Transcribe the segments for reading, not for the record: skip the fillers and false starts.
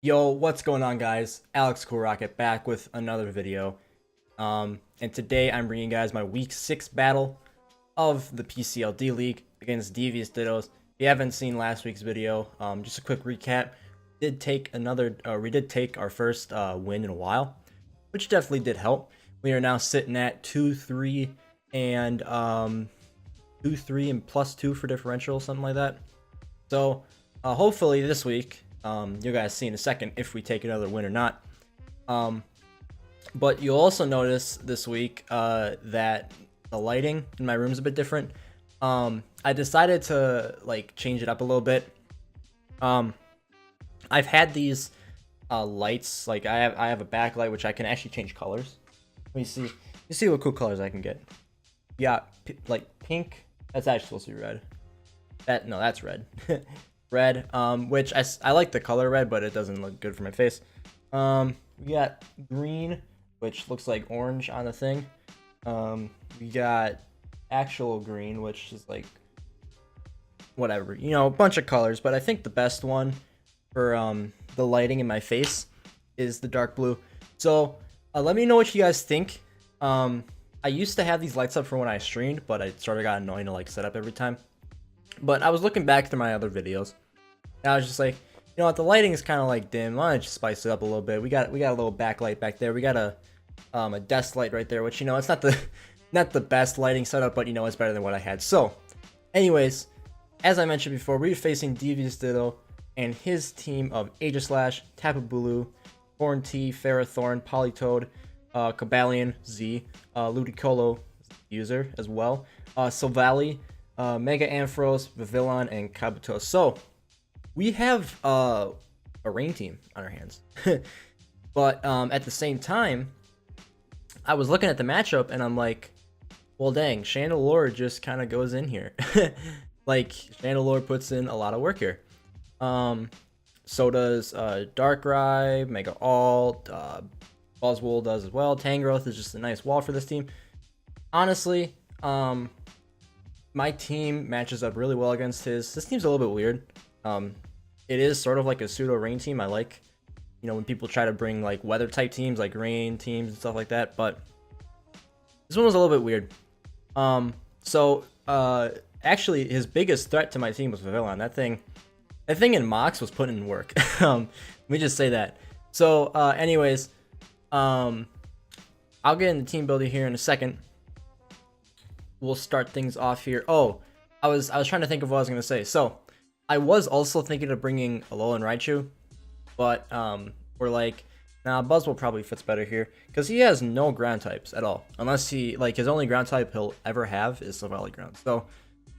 Yo, what's going on, guys? Alex Cool Rocket back with another video. And today I'm bringing you guys my week 6 battle of the PCL D-League against Devious Dittos. If you haven't seen last week's video, just a quick recap. We did take our first win in a while, which definitely did help. We are now sitting at 2-3 and 2-3 and +2 for differential, something like that. So hopefully this week, you guys see in a second if we take another win or not. But you'll also notice this week that the lighting in my room is a bit different. I decided to change it up a little bit. I've had these lights, I have a backlight which I can actually change colors. Let me see. You see what cool colors I can get. Yeah, like pink. That's actually supposed to be red. That's red. Red, which I like the color red, but it doesn't look good for my face. We got green, which looks like orange on the thing. We got actual green, which is like whatever, a bunch of colors. But I think the best one for the lighting in my face is the dark blue. So let me know what you guys think. I used to have these lights up for when I streamed, but it sort of got annoying to set up every time. But I was looking back through my other videos, and I was just like, you know what, the lighting is kind of dim. Why don't I just spice it up a little bit? We got a little backlight back there. We got a desk light right there, which it's not the best lighting setup, but it's better than what I had. So, anyways, as I mentioned before, we're facing Devious Ditto and his team of Aegislash, Tapu Bulu, Thorn T, Ferrothorn, Politoed, Cabalion Z, Ludicolo user as well, Silvally, Mega Ampharos, Vivillon, and Kabuto. So we have a rain team on our hands. But at the same time, I was looking at the matchup and I'm like, well, dang, Chandelure just kind of goes in here. Chandelure puts in a lot of work here. So does Darkrai, Mega Alt, Buzzwole does as well. Tangrowth is just a nice wall for this team. Honestly, my team matches up really well against his. This team's a little bit weird. It is sort of like a pseudo rain team. I like, when people try to bring weather type teams, like rain teams and stuff like that. But this one was a little bit weird. Actually, his biggest threat to my team was Vivillon. That thing in Mox was putting in work. Let me just say that. So, anyways, I'll get in the team builder here in a second. We'll start things off here. Oh, I was trying to think of what I was gonna say. So I was also thinking of bringing Alolan Raichu, but we're like, nah, Buzzwole probably fits better here because he has no ground types at all, unless he his only ground type he'll ever have is Silvally ground. So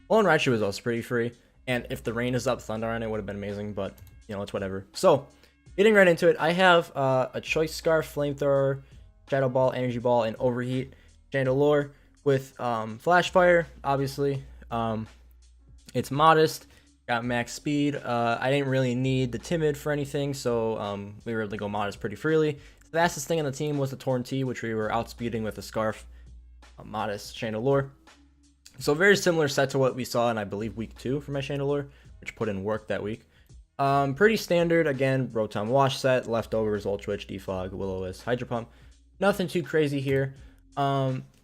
Alolan Raichu is also pretty free, and if the rain is up, Thunder on it would have been amazing, but it's whatever. So getting right into it, I have a Choice Scarf, Flamethrower, Shadow Ball, Energy Ball, and Overheat. Chandelure with Flash Fire, obviously. It's modest, got max speed. I didn't really need the Timid for anything, so we were able to go modest pretty freely. The fastest thing on the team was the Torn T, which we were outspeeding with a Scarf, modest Chandelure. So very similar set to what we saw in, I believe, week 2 for my Chandelure, which put in work that week. Pretty standard, again, Rotom Wash set, leftovers, Ultra Witch, Defog, Will-O-Wisp, Hydro Pump. Nothing too crazy here.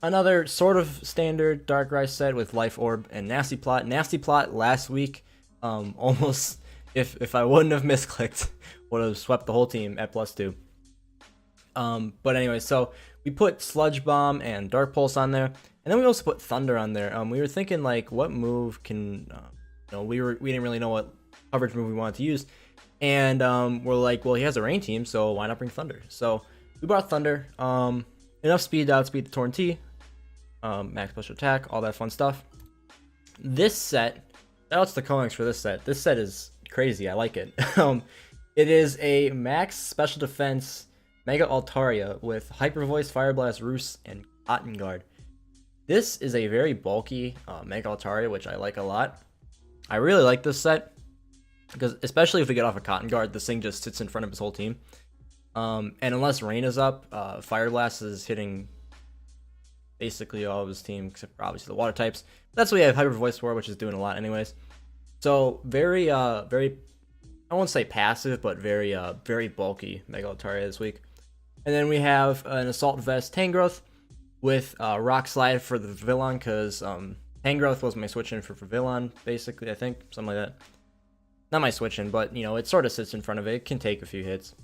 Another sort of standard Darkrai set with Life Orb and Nasty Plot. Nasty Plot last week, almost, if I wouldn't have misclicked, would have swept the whole team at +2. But anyway, so we put Sludge Bomb and Dark Pulse on there, and then we also put Thunder on there. We were thinking what move can, we didn't really know what coverage move we wanted to use, and we're like, well, he has a rain team, so why not bring Thunder? So we brought Thunder. Enough speed to outspeed the Torn T, max special attack, all that fun stuff. This set, shout out to the Conex for this set. This set is crazy. I like it. It is a max special defense Mega Altaria with Hyper Voice, Fire Blast, Roost, and Cotton Guard. This is a very bulky Mega Altaria, which I like a lot. I really like this set because, especially if we get off a Cotton Guard, this thing just sits in front of his whole team. And unless rain is up, Fire Blast is hitting basically all of his team except for obviously the water types. That's what we have Hyper Voice for, which is doing a lot anyways. So very I won't say passive, but very bulky Mega Altaria this week. And then we have an Assault Vest Tangrowth with Rock Slide for the Vivillon, because Tangrowth was my switch in for Vivillon, basically, I think, something like that. Not my switch in, but you know, it sort of sits in front of it. It can take a few hits.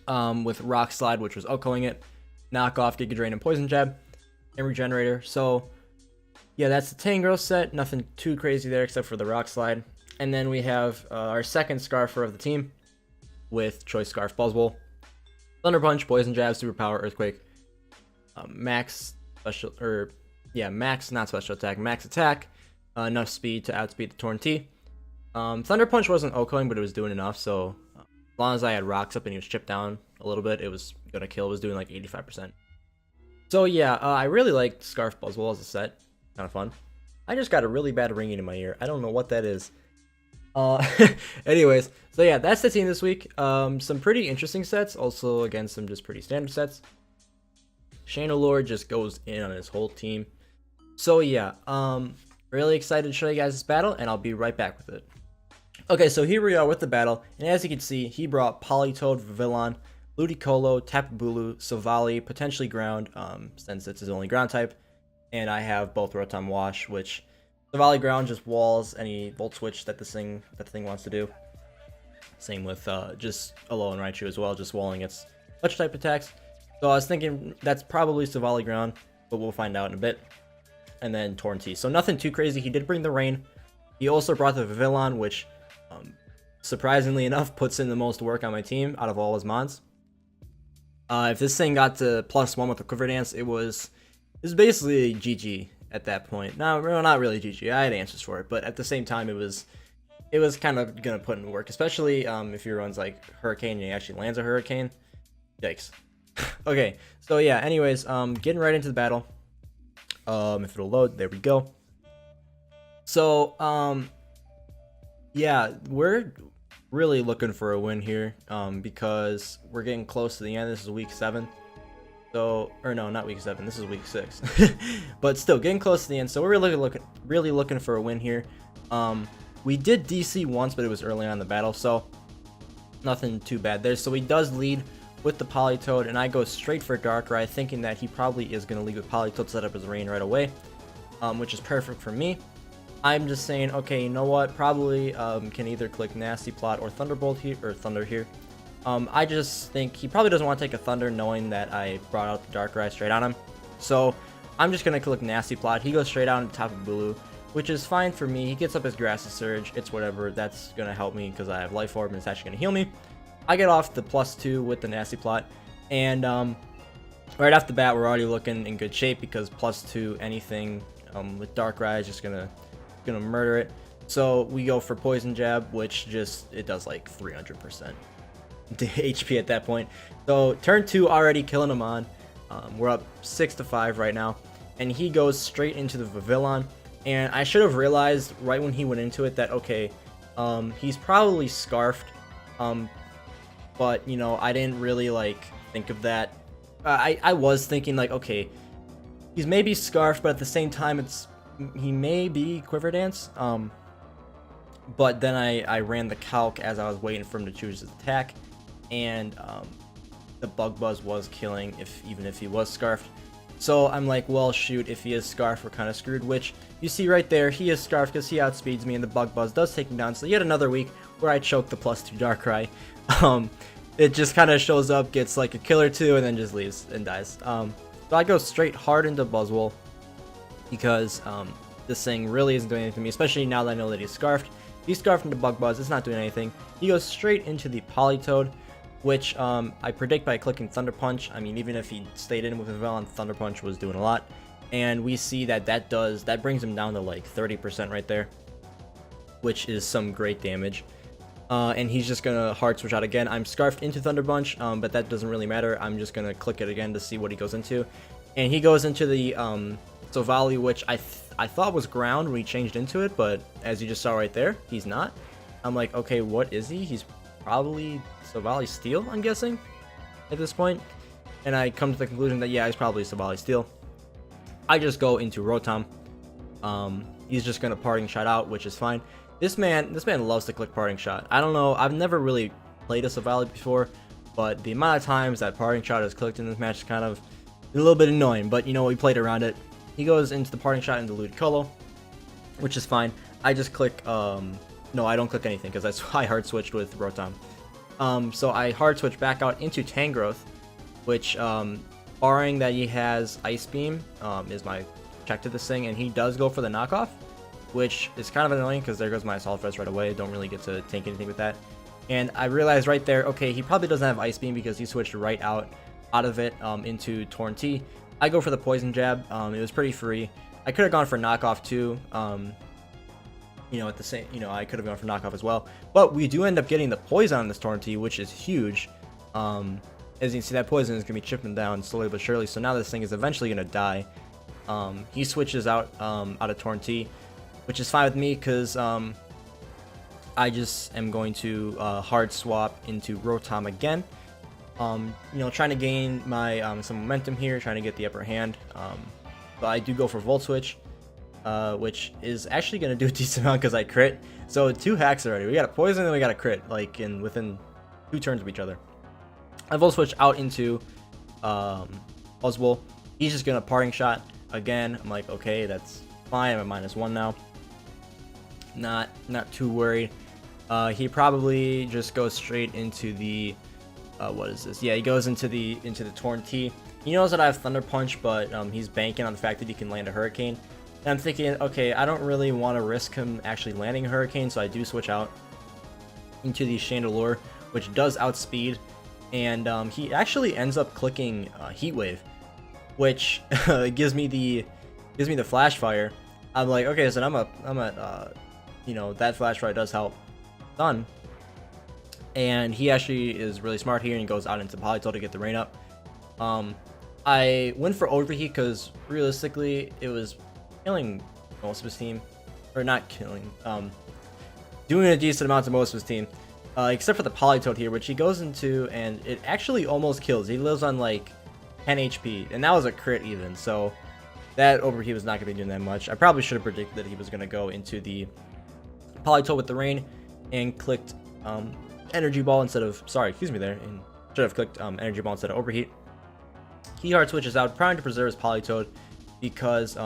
With Rock Slide, which was OHKOing it, Knock Off, Giga Drain, and Poison Jab, and Regenerator. So yeah, that's the Tangrowth set. Nothing too crazy there except for the Rock Slide. And then we have our second Scarfer of the team with Choice Scarf Buzzwole, Thunder Punch, Poison Jab, Superpower, Earthquake, max special, or yeah, max, not special attack, max attack, enough speed to outspeed the Torn T. Thunder Punch wasn't OHKOing, but it was doing enough, so as long as I had rocks up and he was chipped down a little bit, it was gonna kill. It was doing like 85%. So yeah, I really liked Scarf Buzzwole as a set. Kind of fun. I just got a really bad ringing in my ear. I don't know what that is. Anyways, so yeah, that's the team this week. Some pretty interesting sets. Also, again, some just pretty standard sets. Shanalore just goes in on his whole team. So yeah, really excited to show you guys this battle, and I'll be right back with it. Okay, so here we are with the battle, and as you can see, he brought Politoed, Vivillon, Ludicolo, Tapu Bulu, Silvally, potentially Ground, since it's his only Ground type, and I have both Rotom Wash, which Silvally Ground just walls any Volt Switch that the thing wants to do. Same with just Alolan Raichu as well, just walling its Touch type attacks. So I was thinking that's probably Silvally Ground, but we'll find out in a bit. And then Torn T. So nothing too crazy. He did bring the Rain. He also brought the Vivillon, which surprisingly enough puts in the most work on my team out of all his mons. If this thing got to +1 with the Quiver Dance, it was basically GG at that point. No, not really GG. I had answers for it, but at the same time, it was kind of gonna put in work, especially if he runs like Hurricane and he actually lands a Hurricane. Yikes. Okay, so yeah. Anyways, getting right into the battle. If it'll load, there we go. So yeah, we're really looking for a win here, because we're getting close to the end. This is week 7. So, or no, not week 7. This is week 6. But still, getting close to the end. So we're really looking for a win here. We did DC once, but it was early on in the battle, so nothing too bad there. So he does lead with the Politoed, and I go straight for Darkrai, thinking that he probably is going to lead with Politoed to set up his Rain right away, which is perfect for me. I'm just saying, okay, you know what? Probably can either click Nasty Plot or Thunderbolt here, or Thunder here. I just think he probably doesn't want to take a Thunder, knowing that I brought out the Darkrai straight on him. So I'm just gonna click Nasty Plot. He goes straight out on top of Bulu, which is fine for me. He gets up his Grassy Surge. It's whatever. That's gonna help me because I have Life Orb and it's actually gonna heal me. I get off the +2 with the Nasty Plot, and right off the bat, we're already looking in good shape because +2 anything with Darkrai is just gonna murder it. So we go for Poison Jab, which it does like 300% HP at that point. So turn 2 already killing him on. We're up 6-5 right now, and he goes straight into the Vivillon. And I should have realized right when he went into it that okay, he's probably Scarfed. But you know, I didn't really like think of that. I was thinking like, okay, he's maybe Scarfed, but at the same time, he may be Quiver Dance. But then I ran the calc as I was waiting for him to choose his attack, and the Bug Buzz was killing even if he was Scarfed. So I'm like, well, shoot, if he is Scarfed, we're kind of screwed. Which you see right there, he is Scarfed because he outspeeds me, and the Bug Buzz does take him down. So yet another week where I choke the +2 Darkrai. It just kind of shows up, gets like a kill or two, and then just leaves and dies. So I go straight hard into Buzzwole because this thing really isn't doing anything to me, especially now that I know that he's Scarfed. He's Scarfed into Bug Buzz, it's not doing anything. He goes straight into the Politoed, which I predict by clicking Thunder Punch. I mean, even if he stayed in with Vivillon, Thunder Punch was doing a lot. And we see that brings him down to like 30% right there, which is some great damage. And he's just gonna hard switch out again. I'm Scarfed into Thunder Punch, but that doesn't really matter. I'm just gonna click it again to see what he goes into. And he goes into the Silvally, which I thought was Ground when he changed into it, but as you just saw right there, he's not. I'm like, okay, what is he? He's probably Silvally Steel, I'm guessing, at this point. And I come to the conclusion that, yeah, he's probably Silvally Steel. I just go into Rotom. He's just gonna Parting Shot out, which is fine. This man loves to click parting shot. I don't know. I've never really played a Savali before, but the amount of times that parting shot is clicked in this match is kind of a little bit annoying. But you know, we played around it. He goes into the parting shot into Ludicolo, which is fine. I just click. No, I don't click anything because that's why I hard switched with Rotom. So I hard switch back out into Tangrowth, which, barring that he has Ice Beam, is my check to this thing, and he does go for the knockoff, which is kind of annoying because there goes my Assault Vest right away. Don't really get to tank anything with that. And I realized right there, okay, he probably doesn't have Ice Beam because he switched right out of it into Torn T. I go for the Poison Jab. It was pretty free. I could have gone for knockoff too. You know, at the same, you know, I could have gone for knockoff as well. But we do end up getting the poison on this Torn T, which is huge. As you can see, that poison is going to be chipping down slowly but surely. So now this thing is eventually going to die. He switches out of Torn T, which is fine with me because I just am going to hard swap into Rotom again. You know, trying to gain my some momentum here, trying to get the upper hand. But I do go for Volt Switch. Which is actually going to do a decent amount because I crit. So 2 hacks already. We got a poison and we got a crit, like within 2 turns of each other. I Volt Switch out into Buzzwole. He's just going to parting shot again. I'm like, okay, that's fine. I'm at -1 now. Not too worried. He probably just goes straight into the what is this? Yeah, he goes into the Torn T. He knows that I have Thunder Punch, but he's banking on the fact that he can land a Hurricane. And I'm thinking, okay, I don't really want to risk him actually landing a Hurricane, so I do switch out into the Chandelure, which does outspeed, and he actually ends up clicking Heat Wave, which gives me the Flash Fire. I'm like, okay, so I'm at you know, that Flash Fire does help. Done. And he actually is really smart here and goes out into Politoed to get the rain up. I went for Overheat because realistically it was killing most of his team, or not killing, doing a decent amount to most of his team, except for the Politoed here, which he goes into, and it actually almost kills. He lives on like 10 HP, and that was a crit even, so that Overheat was not going to be doing that much. I probably should have predicted that he was going to go into the Politoed with the rain, and clicked Energy Ball instead of, sorry, excuse me there, and should have clicked Energy Ball instead of Overheat. He hard switches out, trying to preserve his Politoed, because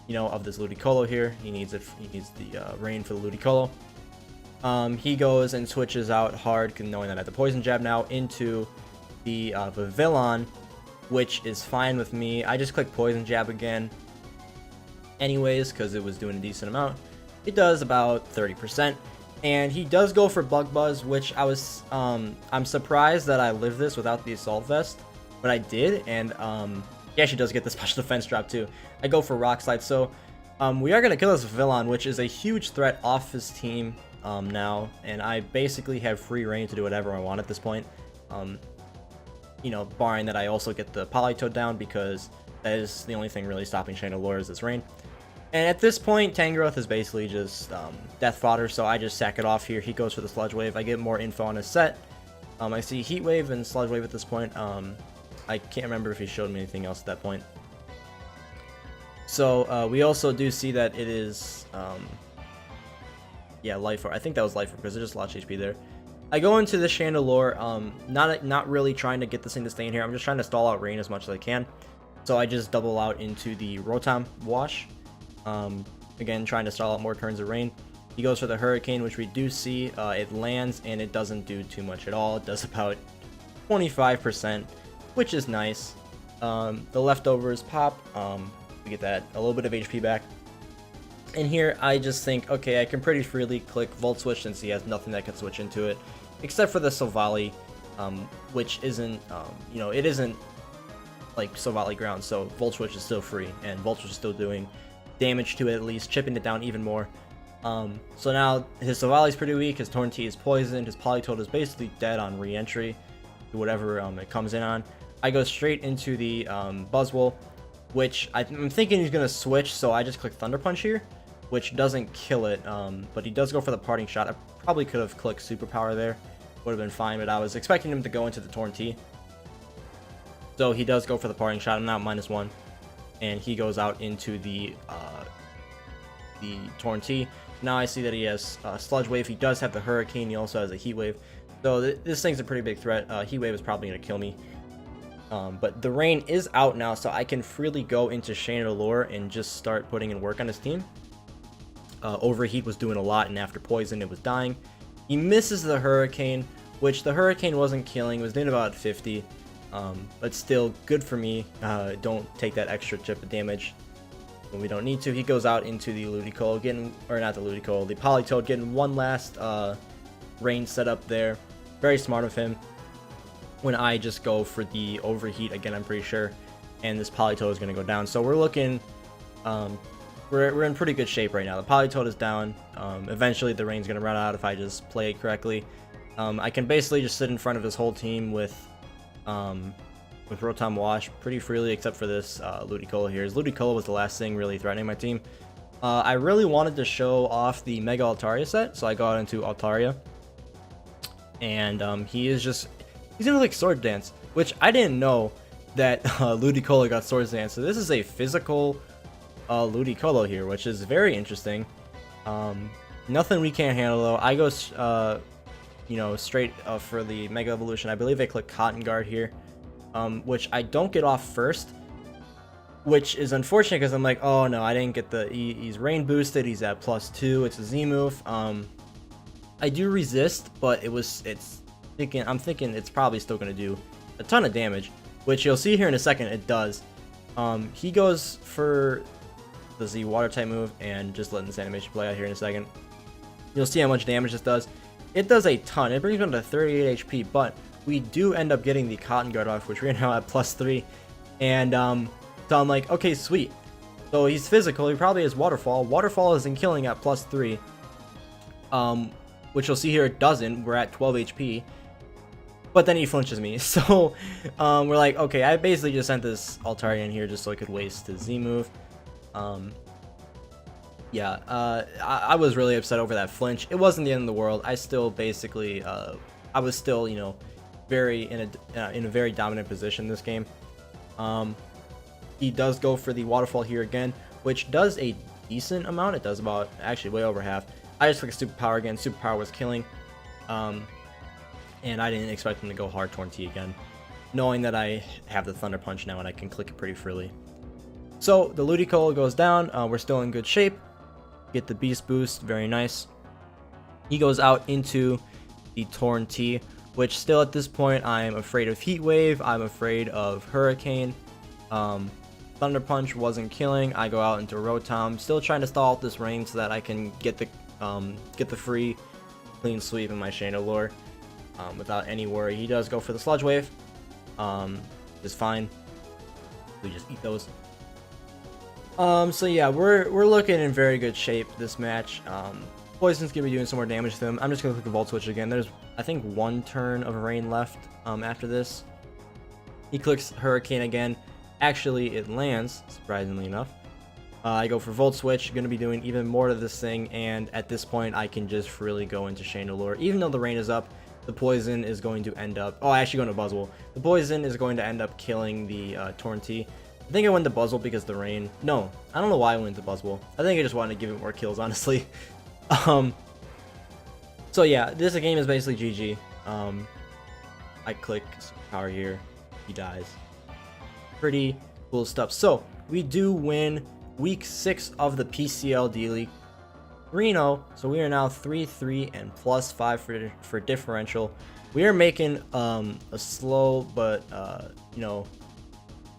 you know, of this Ludicolo here. He needs it. He needs the rain for the Ludicolo. He goes and switches out hard, knowing that I have the Poison Jab now, into the Vivillon, which is fine with me. I just click Poison Jab again anyways, because it was doing a decent amount. It does about 30%. And he does go for Bug Buzz, which I was, I'm surprised that I lived this without the Assault Vest, but I did, and he actually does get the special defense drop too. I go for Rock Slide, so we are going to kill this Vivillon, which is a huge threat off his team now, and I basically have free reign to do whatever I want at this point. You know, barring that I also get the Politoed down, because that is the only thing really stopping Chandelure is this rain. And at this point, Tangrowth is basically just death fodder, so I just sack it off here. He goes for the Sludge Wave. I get more info on his set. I see Heat Wave and Sludge Wave at this point. I can't remember if he showed me anything else at that point. So we also do see that it is, yeah, Life Orb. I think that was Life Orb because it just lost HP there. I go into the Chandelure, not really trying to get this thing to stay in here. I'm just trying to stall out rain as much as I can. So I just double out into the Rotom Wash. Again, trying to stall out more turns of rain. He goes for the Hurricane, which we do see. It lands, and it doesn't do too much at all. It does about 25%, which is nice. The leftovers pop. We get that, a little bit of HP back. And here, I just think, okay, I can pretty freely click Volt Switch since he has nothing that can switch into it, except for the Silvally, which isn't, you know, it isn't like Silvally Ground, so Volt Switch is still free, and Volt Switch is still doing damage to it, at least chipping it down even more. So now his Silvally is pretty weak, his Torn T is poisoned, his Politoed is basically dead on re-entry to whatever it comes in on. I go straight into the Buzzwole, which I'm thinking he's going to switch, so I just click Thunder Punch here, which doesn't kill it, but he does go for the Parting Shot. I probably could have clicked Superpower there, would have been fine, but I was expecting him to go into the Torn T. So he does go for the Parting Shot. I'm now -1, and he goes out into the the Torn T. Now I see that he has Sludge Wave. He does have the Hurricane. He also has a Heat Wave. So this thing's a pretty big threat. Heat Wave is probably going to kill me. But the rain is out now, so I can freely go into Chandelure and just start putting in work on his team. Overheat was doing a lot, and after Poison, it was dying. He misses the Hurricane, which the Hurricane wasn't killing. It was doing about 50. But still, good for me. Don't take that extra chip of damage when we don't need to. He goes out into the Ludicolo, or not the Ludicolo, the Politoed, getting one last rain setup there. Very smart of him. When I just go for the Overheat again, I'm pretty sure, and this Politoed is going to go down. So we're looking, we're in pretty good shape right now. The Politoed is down. Eventually the rain's going to run out if I just play it correctly. I can basically just sit in front of his whole team with Rotom Wash pretty freely, except for this Ludicolo here. His Ludicolo was the last thing really threatening my team. I really wanted to show off the Mega Altaria set, so I got into Altaria. And he's gonna like Sword Dance, which I didn't know that Ludicolo got Sword Dance. So this is a physical Ludicolo here, which is very interesting. Nothing we can't handle though. I go straight for the Mega Evolution. I believe I click Cotton Guard here, which I don't get off first, which is unfortunate because I'm like, oh no, I didn't get the he's rain boosted. He's at +2. It's a Z move. I do resist, but I'm thinking it's probably still going to do a ton of damage, which you'll see here in a second. It does. He goes for the Z Water type move, and just letting this animation play out here in a second. You'll see how much damage this does. It does a ton. It brings him to 38 HP, but we do end up getting the Cotton Guard off, which we're now at +3. And so I'm like, okay, sweet. So he's physical. He probably has Waterfall. Waterfall isn't killing at +3. Which you'll see here it doesn't. We're at 12 HP. But then he flinches me. So we're like, okay, I basically just sent this Altaria in here just so I could waste his Z move. Yeah, I was really upset over that flinch. It wasn't the end of the world. I still basically, I was still, very in a very dominant position in this game. He does go for the Waterfall here again, which does a decent amount. It does about, actually way over half. I just clicked Superpower again. Superpower was killing. And I didn't expect him to go hard Torn T again, knowing that I have the Thunder Punch now and I can click it pretty freely. So the Ludicolo goes down. We're still in good shape. Get the Beast Boost, very nice. He goes out into the Torn T, which still at this point I'm afraid of Heat Wave. I'm afraid of Hurricane. Thunder Punch wasn't killing. I go out into Rotom, still trying to stall out this rain so that I can get the free clean sweep in my Chandelure. Without any worry. He does go for the Sludge Wave. Is fine. We just eat those. So yeah, we're looking in very good shape this match. Poison's gonna be doing some more damage to him. I'm just gonna click the Volt Switch again. There's, I think, one turn of rain left after this. He clicks Hurricane again. Actually, it lands, surprisingly enough. I go for Volt Switch, gonna be doing even more to this thing, and at this point I can just freely go into Chandelure. Even though the rain is up, the Poison is going to end up... Oh, I actually go into Buzzwole. The Poison is going to end up killing the Torn T. I think I went to Buzzwole because the rain... No, I don't know why I went to Buzzwole. I think I just wanted to give it more kills, honestly. So yeah, this game is basically GG. I click Power here. He dies. Pretty cool stuff. So, we do win Week 6 of the PCL D-League. 3-0, so we are now 3-3 and +5 for differential. We are making a slow, but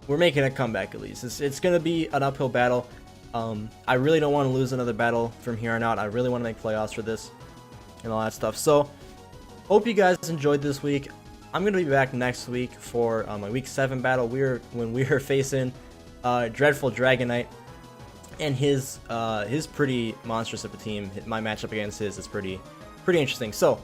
we're making a comeback at least. It's gonna be an uphill battle. I really don't want to lose another battle from here on out. I really want to make playoffs for this and all that stuff. So, hope you guys enjoyed this week. I'm gonna be back next week for my Week 7 battle. When we are facing Dreadful Dragonite. And his pretty monstrous of a team. My matchup against his is pretty interesting. So,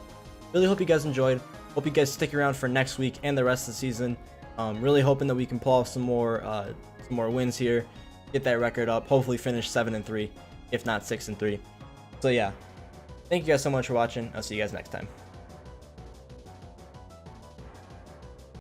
really hope you guys enjoyed. Hope you guys stick around for next week and the rest of the season. Really hoping that we can pull off some more wins here, get that record up. Hopefully finish 7-3, if not 6-3. So yeah, thank you guys so much for watching. I'll see you guys next time.